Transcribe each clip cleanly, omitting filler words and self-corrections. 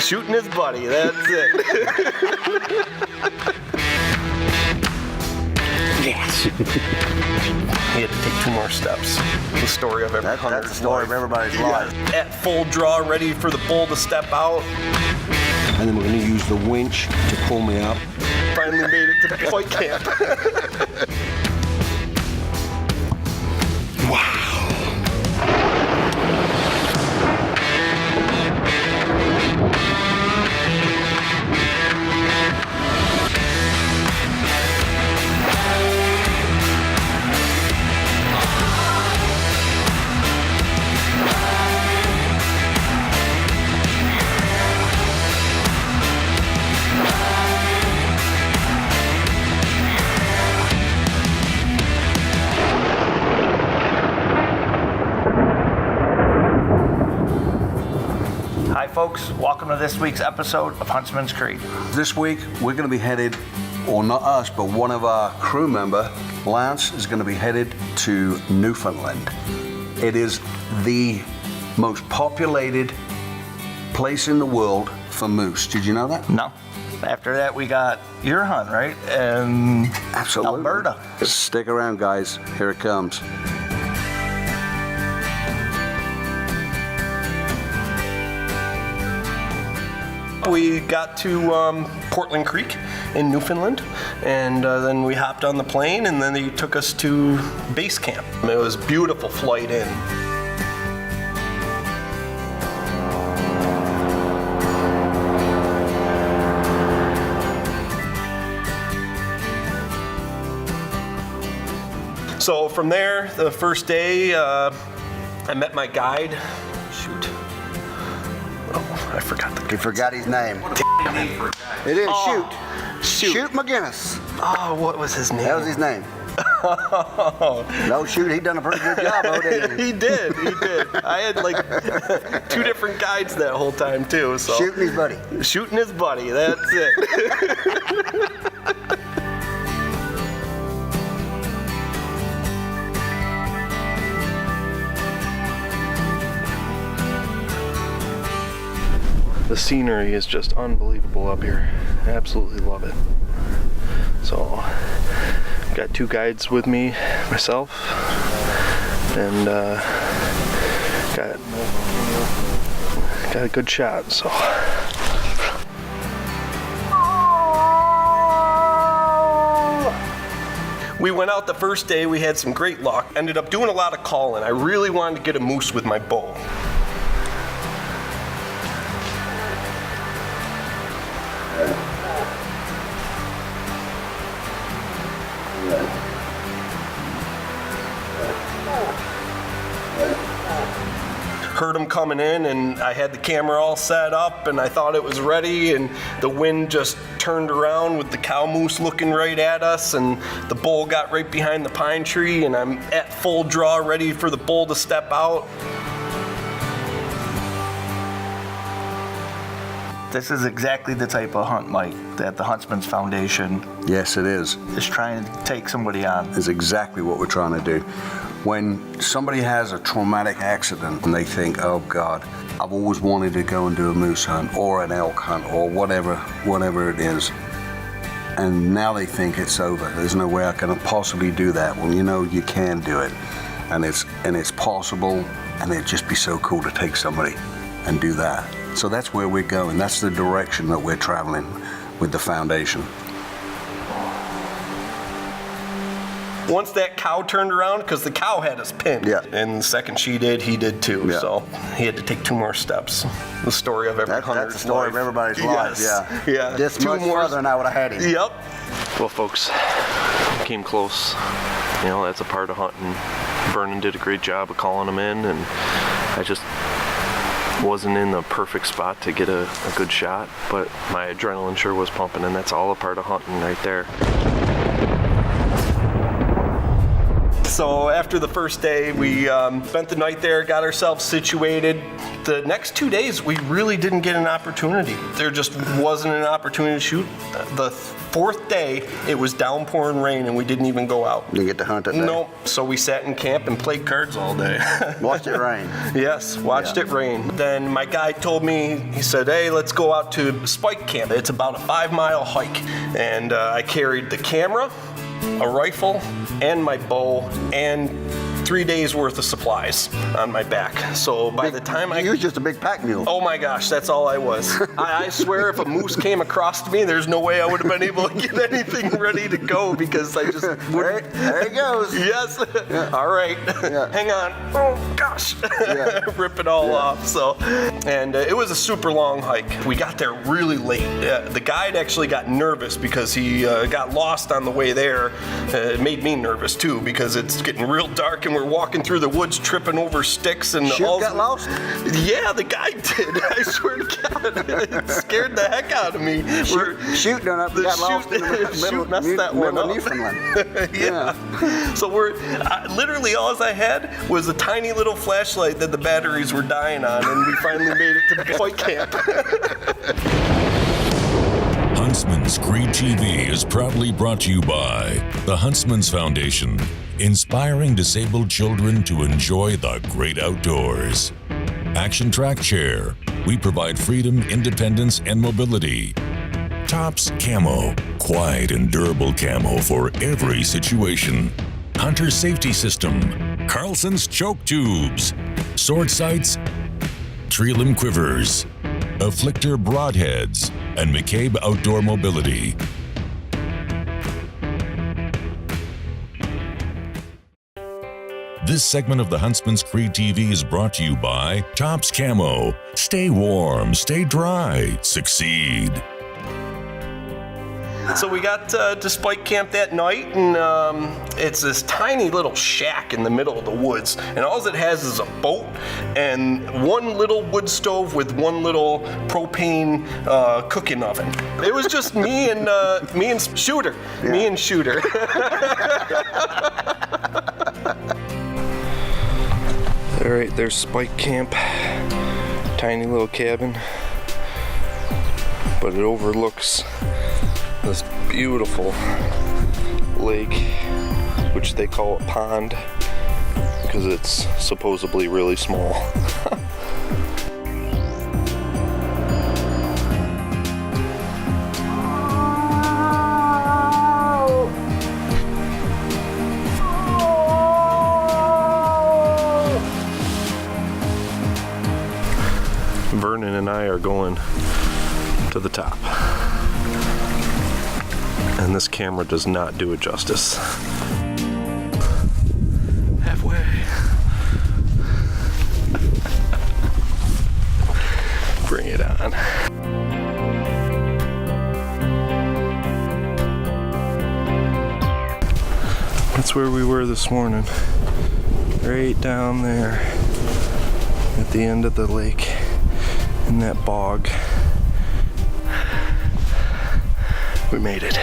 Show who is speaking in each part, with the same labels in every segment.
Speaker 1: Shooting his buddy, that's it. Yes. He had to take 2 more steps. The story of every hunter's
Speaker 2: That's the story
Speaker 1: life.
Speaker 2: of everybody's life.
Speaker 1: At full draw, ready for the bull to step out.
Speaker 2: And then we're going to use the winch to pull me up.
Speaker 1: Finally made it to the point camp.
Speaker 2: Wow.
Speaker 3: Hi folks, welcome to this week's episode of Huntsman's Creek.
Speaker 2: This week, we're going to be headed, or not us, but one of our crew member, Lance, is going to be headed to Newfoundland. It is the most populated place in the world for moose. Did you know that?
Speaker 3: No. After that we got your hunt, right? And
Speaker 2: Absolutely.
Speaker 3: Alberta.
Speaker 2: Stick around, guys. Here it comes.
Speaker 1: We got to Portland Creek in Newfoundland, and then we hopped on the plane, and then they took us to base camp. It was a beautiful flight in. So from there, the first day, I met my guide. Shoot. Oh, I forgot the
Speaker 2: He forgot his name. It is Shoot McGinnis.
Speaker 1: Oh, what was his name?
Speaker 2: That was his name. No, Shoot, he done a pretty good job, though, didn't he?
Speaker 1: He did. I had like 2 different guides that whole time too. So
Speaker 2: Shooting his buddy.
Speaker 1: Shooting his buddy, that's it. The scenery is just unbelievable up here. I absolutely love it. So, got 2 guides with me, myself, and got a good shot. So. We went out the first day. We had some great luck. Ended up doing a lot of calling. I really wanted to get a moose with my bow. Heard them coming in, and I had the camera all set up, and I thought it was ready, and the wind just turned around with the cow moose looking right at us, and the bull got right behind the pine tree, and I'm at full draw ready for the bull to step out.
Speaker 3: This is exactly the type of hunt, Mike, that the Huntsman's Foundation
Speaker 2: Yes, it is.
Speaker 3: is trying to take somebody on.
Speaker 2: Is exactly what we're trying to do. When somebody has a traumatic accident and they think, oh God, I've always wanted to go and do a moose hunt or an elk hunt or whatever it is, and now they think it's over. There's no way I can possibly do that. Well, you know you can do it, and it's possible, and it'd just be so cool to take somebody and do that. So that's where we're going. That's the direction that we're traveling with the foundation.
Speaker 1: Once that cow turned around, because the cow had us pinned,
Speaker 2: Yeah.
Speaker 1: and the second she did, he did too.
Speaker 2: Yeah.
Speaker 1: So he had to take 2 more steps. The story of every hunter's
Speaker 2: That's the story of
Speaker 1: life.
Speaker 2: everybody's life, yeah.
Speaker 1: Yeah.
Speaker 2: This
Speaker 1: 2
Speaker 2: much
Speaker 1: more.
Speaker 2: further than I would have had him.
Speaker 1: Yep. Well, folks, came close. You know, that's a part of hunting. Vernon did a great job of calling them in, and I just wasn't in the perfect spot to get a good shot, but my adrenaline sure was pumping, and that's all a part of hunting right there. So after the first day, we spent the night there, got ourselves situated. The next 2 days, we really didn't get an opportunity. There just wasn't an opportunity to shoot. The fourth day, it was downpouring rain and we didn't even go out.
Speaker 2: Didn't get to hunt it.
Speaker 1: Nope. So we sat in camp and played cards all day.
Speaker 2: Watched it rain.
Speaker 1: Yes, watched it rain. Then my guide told me, he said, hey, let's go out to Spike Camp. It's about a 5-mile hike. And I carried the camera, a rifle, and my bow, and 3 days worth of supplies on my back. So by the time
Speaker 2: You was just a big pack mule.
Speaker 1: oh my gosh, that's all I was. I swear if a moose came across me, there's no way I would have been able to get anything ready to go because I just wouldn't.
Speaker 2: There he goes.
Speaker 1: Yes. All right.
Speaker 2: Yeah.
Speaker 1: Hang on. Oh gosh.
Speaker 2: Yeah.
Speaker 1: Rip it all off. So, and it was a super long hike. We got there really late. The guide actually got nervous because he got lost on the way there. It made me nervous too because it's getting real dark and we're walking through the woods, tripping over sticks and
Speaker 2: Shoot
Speaker 1: all.
Speaker 2: got lost?
Speaker 1: Yeah, the guide did. I swear to God, it scared the heck out of me.
Speaker 2: Shoot done up, got lost in the middle,
Speaker 1: messed that one
Speaker 2: middle of
Speaker 1: up.
Speaker 2: Newfoundland.
Speaker 1: Yeah. So literally all I had was a tiny little flashlight that the batteries were dying on, and we finally made it to Spike Camp.
Speaker 4: Huntsman's Creed TV is proudly brought to you by the Huntsman's Foundation, inspiring disabled children to enjoy the great outdoors. Action Track Chair, we provide freedom, independence, and mobility. Tops Camo, quiet and durable camo for every situation. Hunter Safety System, Carlson's Choke Tubes, Sword Sights, Tree Limb Quivers, Afflictor Broadheads, and McCabe Outdoor Mobility. This segment of the Huntsman's Creed TV is brought to you by Tops Camo. Stay warm, stay dry, succeed.
Speaker 1: So we got to Spike Camp that night, and it's this tiny little shack in the middle of the woods, and all it has is a boat and one little wood stove with one little propane cooking oven. It was just me and Shooter.
Speaker 2: Yeah.
Speaker 1: Me and Shooter. All right, there's Spike Camp. Tiny little cabin, but it overlooks this beautiful lake, which they call it pond because it's supposedly really small. Vernon and I are going to the top. And this camera does not do it justice. Halfway. Bring it on. That's where we were this morning. Right down there at the end of the lake in that bog. We made it.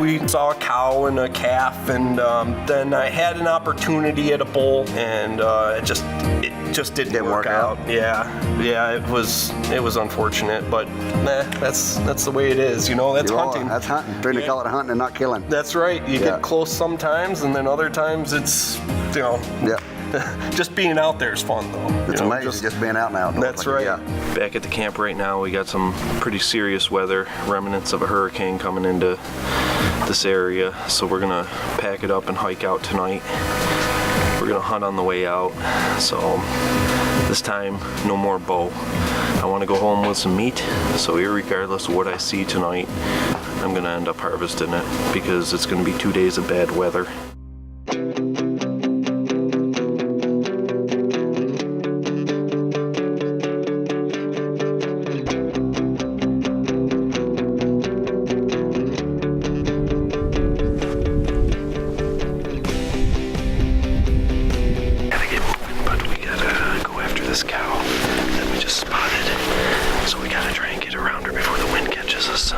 Speaker 1: We saw a cow and a calf, and then I had an opportunity at a bull, and it just didn't work out. Yeah, it was unfortunate, but that's the way it is, you know. That's hunting.
Speaker 2: That's hunting. Trying to call it hunting and not killing.
Speaker 1: That's right. You get close sometimes, and then other times it's, you know.
Speaker 2: Yeah.
Speaker 1: Just being out there is fun, though.
Speaker 2: It's amazing just being out now.
Speaker 1: That's right. Yeah. Back at the camp right now, we got some pretty serious weather, remnants of a hurricane coming into this area. So we're gonna pack it up and hike out tonight. We're gonna hunt on the way out. So this time, no more bow. I want to go home with some meat. So irregardless of what I see tonight, I'm gonna end up harvesting it because it's gonna be 2 days of bad weather. This cow that we just spotted, so we gotta try and get around her before the wind catches us.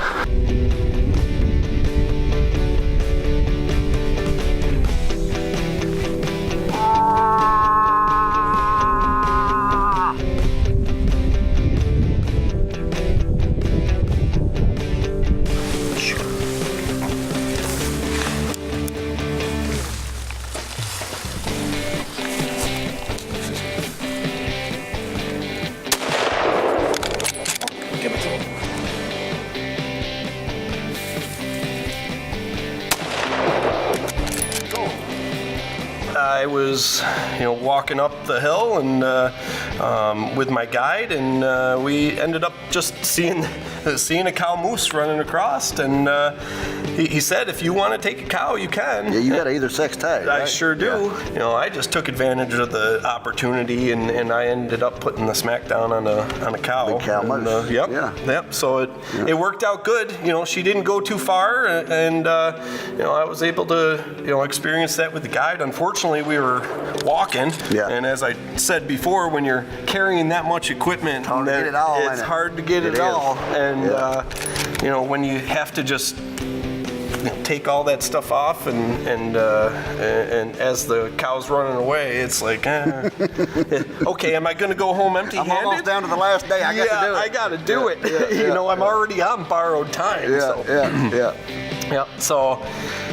Speaker 1: I was, walking up the hill and with my guide, and we ended up just seeing a cow moose running across, and he said, if you want to take a cow, you can.
Speaker 5: Yeah, you got either sex tag, right?
Speaker 1: I sure do.
Speaker 5: Yeah.
Speaker 1: I just took advantage of the opportunity, and I ended up putting the smack down on a cow.
Speaker 5: Big cow moose.
Speaker 1: Yep.
Speaker 5: Yeah.
Speaker 1: Yep. So it worked out good. She didn't go too far, and I was able to experience that with the guide. Unfortunately, we were walking, and as I said before, when you're carrying that much equipment,
Speaker 5: hard to get it all,
Speaker 1: it's hard to get it all. And when you have to just take all that stuff off, and as the cow's running away, it's like, okay, am I going to go home empty-handed?
Speaker 5: I'm almost down to the last day. I got to do it.
Speaker 1: I got to do it. I'm already on borrowed time. Yeah. So,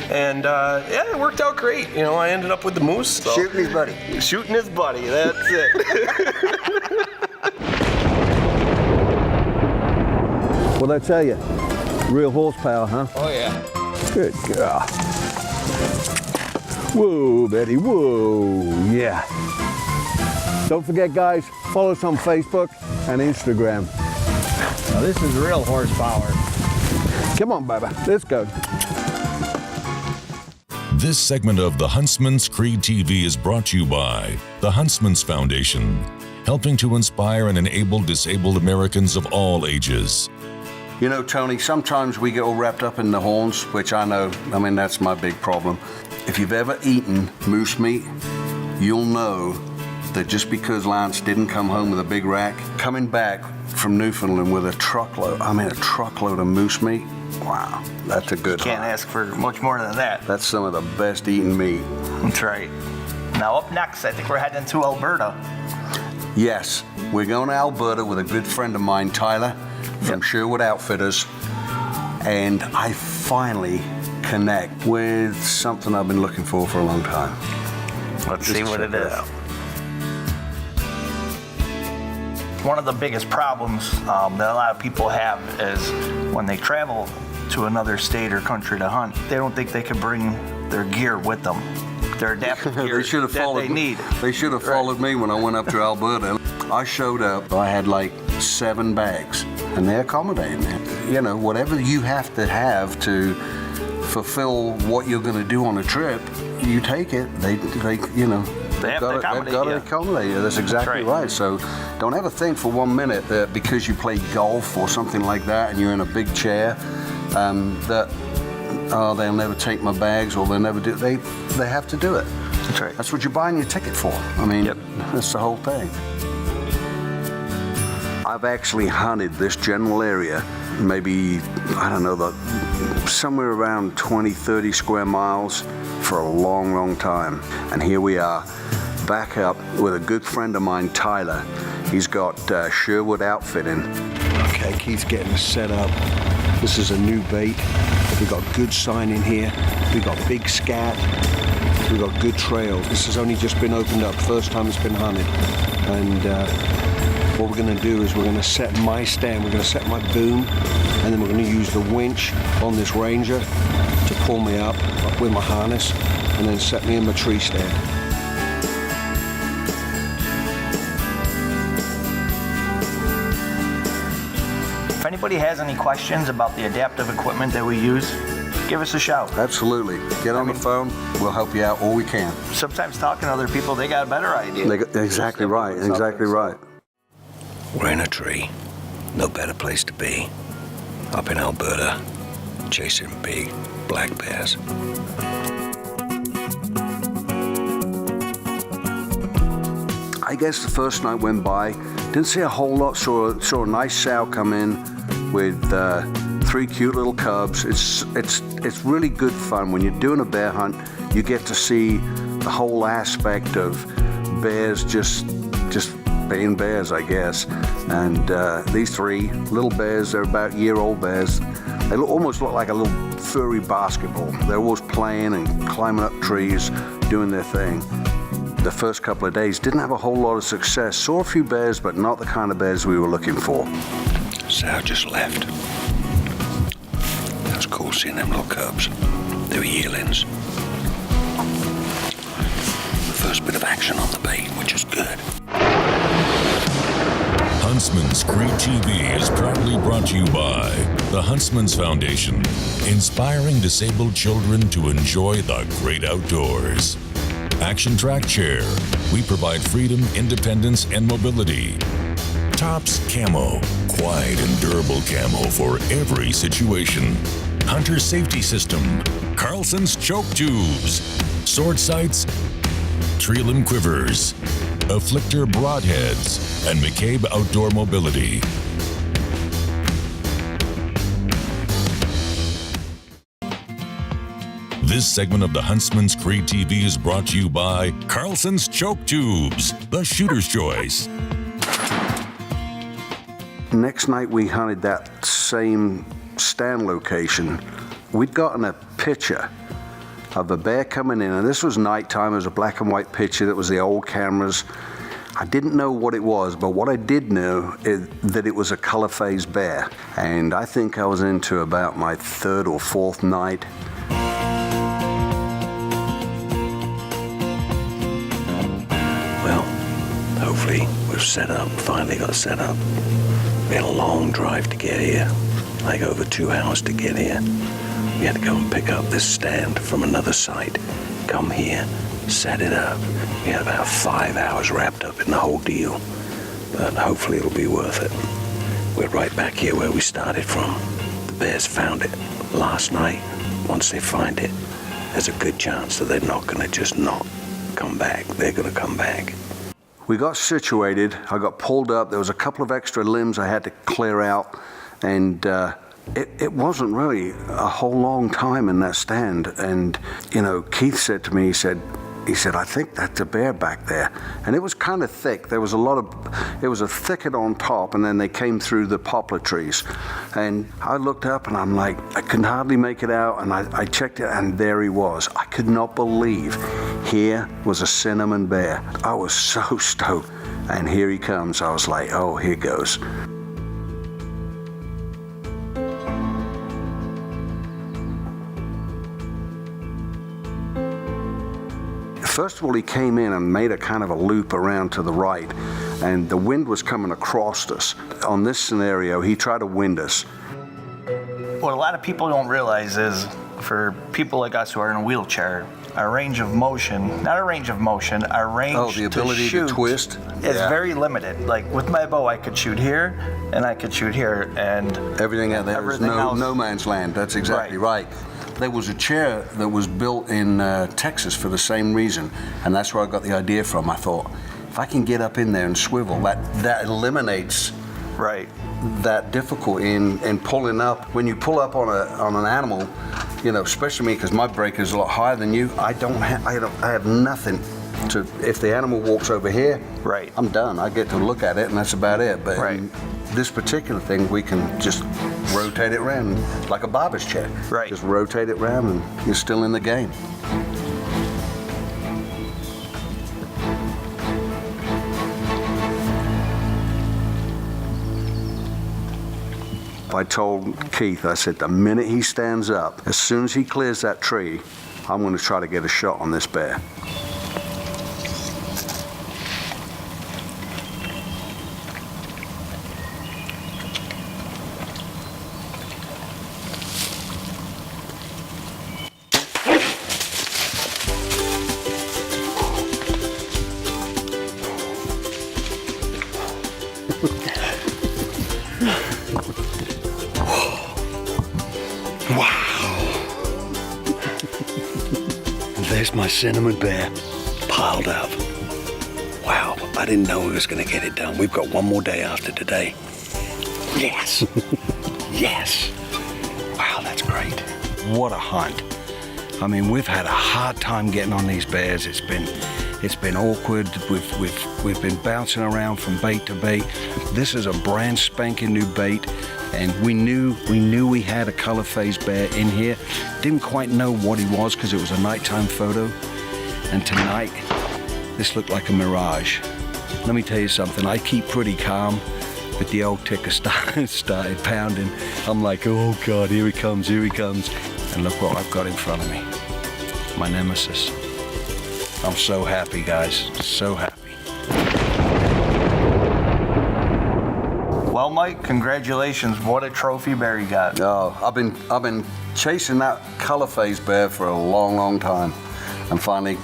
Speaker 1: and it worked out great. I ended up with the moose. So.
Speaker 5: Shooting his buddy.
Speaker 1: Shooting his buddy. That's it.
Speaker 6: What'd I tell you? Real horsepower, huh?
Speaker 7: Oh, yeah.
Speaker 6: Good girl. Whoa, Betty, whoa, yeah. Don't forget, guys, follow us on Facebook and Instagram.
Speaker 7: Now, this is real horsepower.
Speaker 6: Come on, baby, let's go.
Speaker 4: This segment of the Huntsman's Creed TV is brought to you by the Huntsman's Foundation, helping to inspire and enable disabled Americans of all ages.
Speaker 2: Tony, sometimes we get all wrapped up in the horns, which I know, that's my big problem. If you've ever eaten moose meat, you'll know that just because Lance didn't come home with a big rack, coming back from Newfoundland with a truckload of moose meat, wow, that's a good
Speaker 3: Can't ask for much more than that.
Speaker 2: That's some of the best eaten meat.
Speaker 3: That's right. Now up next, I think we're heading to Alberta.
Speaker 2: Yes, we're going to Alberta with a good friend of mine, Tyler, from Sherwood Outfitters, and I finally connect with something I've been looking for a long time.
Speaker 3: Let's see what it is. One of the biggest problems that a lot of people have is when they travel to another state or country to hunt, they don't think they can bring their gear with them. Their adaptive gear
Speaker 2: They should have
Speaker 3: that
Speaker 2: followed
Speaker 3: they need.
Speaker 2: They should have followed me when I went up to Alberta. I showed up, I had like 7 bags, and they accommodated me. Whatever you have to fulfill what you're going to do on a trip, you take it. They've got to accommodate you. That's exactly right. So don't ever think for 1 minute that because you play golf or something like that and you're in a big chair, that they'll never take my bags or they'll never do it. They have to do it.
Speaker 3: That's right.
Speaker 2: That's what you're buying your ticket for. That's the whole thing. I've actually hunted this general area, maybe, somewhere around 20, 30 square miles for a long, long time. And here we are, back up with a good friend of mine, Tyler. He's got Sherwood Outfitting.
Speaker 6: Okay, Keith's getting us set up. This is a new bait. We've got good sign in here. We've got big scat. We've got good trails. This has only just been opened up, first time it's been hunted. And what we're going to do is we're going to set my stand, we're going to set my boom, and then we're going to use the winch on this Ranger to pull me up with my harness, and then set me in my tree stand.
Speaker 3: If anybody has any questions about the adaptive equipment that we use, give us a shout.
Speaker 2: Absolutely. Get on the phone. We'll help you out all we can.
Speaker 3: Sometimes talking to other people, they got a better idea.
Speaker 2: Exactly right. Exactly right.
Speaker 5: We're in a tree. No better place to be. Up in Alberta, chasing big black bears.
Speaker 2: I guess the first night went by, didn't see a whole lot. Saw a nice sow come in with 3 cute little cubs. It's really good fun when you're doing a bear hunt. You get to see the whole aspect of bears just being bears, I guess. And these 3 little bears, they're about year-old bears. They almost look like a little furry basketball. They're always playing and climbing up trees, doing their thing. The first couple of days didn't have a whole lot of success. Saw a few bears, but not the kind of bears we were looking for.
Speaker 5: Sow just left. That was cool seeing them little cubs. They were yearlings. The first bit of action on the bait, which is good.
Speaker 4: Huntsman's Great TV is proudly brought to you by the Huntsman's Foundation, inspiring disabled children to enjoy the great outdoors. Action Track Chair, we provide freedom, independence, and mobility. Tops Camo, quiet and durable camo for every situation. Hunter Safety System, Carlson's Choke Tubes, Sword Sights, Tree Limb Quivers, Afflictor Broadheads, and McCabe Outdoor Mobility. This segment of the Huntsman's Great TV is brought to you by Carlson's Choke Tubes, the shooter's choice.
Speaker 2: Next night we hunted that same stand location. We'd gotten a picture of a bear coming in, and this was nighttime. It was a black and white picture. That was the old cameras. I didn't know what it was, but what I did know is that it was a color phased bear. And I think I was into about my third or fourth night.
Speaker 5: Well, hopefully we've finally got set up. We had a long drive to get here, like over 2 hours to get here. We had to go and pick up this stand from another site, come here, set it up. We had about 5 hours wrapped up in the whole deal, but hopefully it'll be worth it. We're right back here where we started from. The bears found it last night. Once they find it, there's a good chance that they're not gonna just not come back. They're gonna come back.
Speaker 2: We got situated. I got pulled up. There was a couple of extra limbs I had to clear out, and it wasn't really a whole long time in that stand. And Keith said to me, he said, I think that's a bear back there. And it was kind of thick. There was it was a thicket on top, and then they came through the poplar trees. And I looked up and I'm like, I could hardly make it out. And I checked it, and there he was. I could not believe here was a cinnamon bear. I was so stoked. And here he comes. I was like, oh, here goes. First of all, he came in and made a kind of a loop around to the right, and the wind was coming across us. On this scenario, he tried to wind us.
Speaker 3: What a lot of people don't realize is, for people like us who are in a wheelchair, our range of motion, not a range of motion, our range
Speaker 2: the ability to twist
Speaker 3: is very limited. Like with my bow, I could shoot here and I could shoot here, and
Speaker 2: everything out there is no man's land. That's exactly right. There was a chair that was built in Texas for the same reason, and that's where I got the idea from. I thought, if I can get up in there and swivel, that eliminates that difficulty in pulling up. When you pull up on an animal, especially me, because my breaker is a lot higher than you, I have nothing to. If the animal walks over here, I'm done. I get to look at it, and that's about it. But in this particular thing, we can just rotate it around like a barber's chair. Just rotate it around, and you're still in the game. I told Keith, I said, the minute he stands up, as soon as he clears that tree, I'm going to try to get a shot on this bear.
Speaker 5: There's my cinnamon bear piled up. Wow, I didn't know we was gonna get it done. We've got one more day after today. Yes, yes. Wow, that's great. What a hunt. I mean, we've had a hard time getting on these bears. It's been awkward. We've been bouncing around from bait to bait. This is a brand spanking new bait, and we knew we had a color phased bear in here. Didn't quite know what he was because it was a nighttime photo, and tonight this looked like a mirage. Let me tell you something. I keep pretty calm, but the old ticker started pounding. I'm like, oh God, here he comes, here he comes. And look what I've got in front of me. My nemesis.
Speaker 6: I'm so happy, guys. So happy.
Speaker 3: Well, Mike, congratulations. What a trophy bear you got.
Speaker 2: Oh, I've been chasing that color phase bear for a long, long time, and finally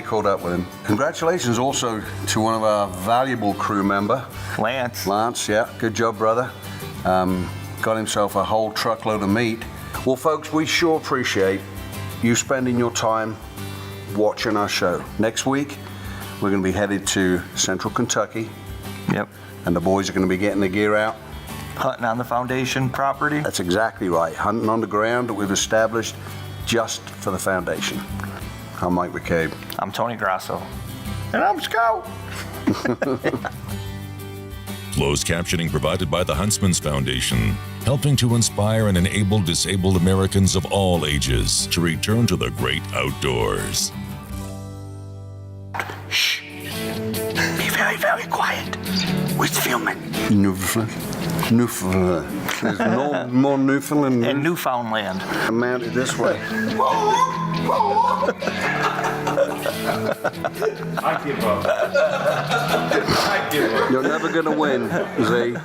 Speaker 2: caught up with him. Congratulations also to one of our valuable crew member,
Speaker 3: Lance.
Speaker 2: Lance. Yeah, good job, brother. Got himself a whole truckload of meat. Well, folks, we sure appreciate you spending your time watching our show. Next week, we're going to be headed to Central Kentucky,
Speaker 3: Yep.
Speaker 2: and the boys are going to be getting the gear out.
Speaker 3: Hunting on the foundation property.
Speaker 2: That's exactly right. Hunting on the ground that we've established just for the foundation. I'm Mike McCabe.
Speaker 3: I'm Tony Grasso. And I'm Scout.
Speaker 4: Closed captioning provided by the Huntsman's Foundation, helping to inspire and enable disabled Americans of all ages to return to the great outdoors.
Speaker 5: Shh. Be very, very quiet. We're filming.
Speaker 2: Newfoundland. There's no more Newfoundland.
Speaker 3: And Newfoundland.
Speaker 2: I'm mounted this way.
Speaker 7: I give up.
Speaker 2: You're never gonna win, Z.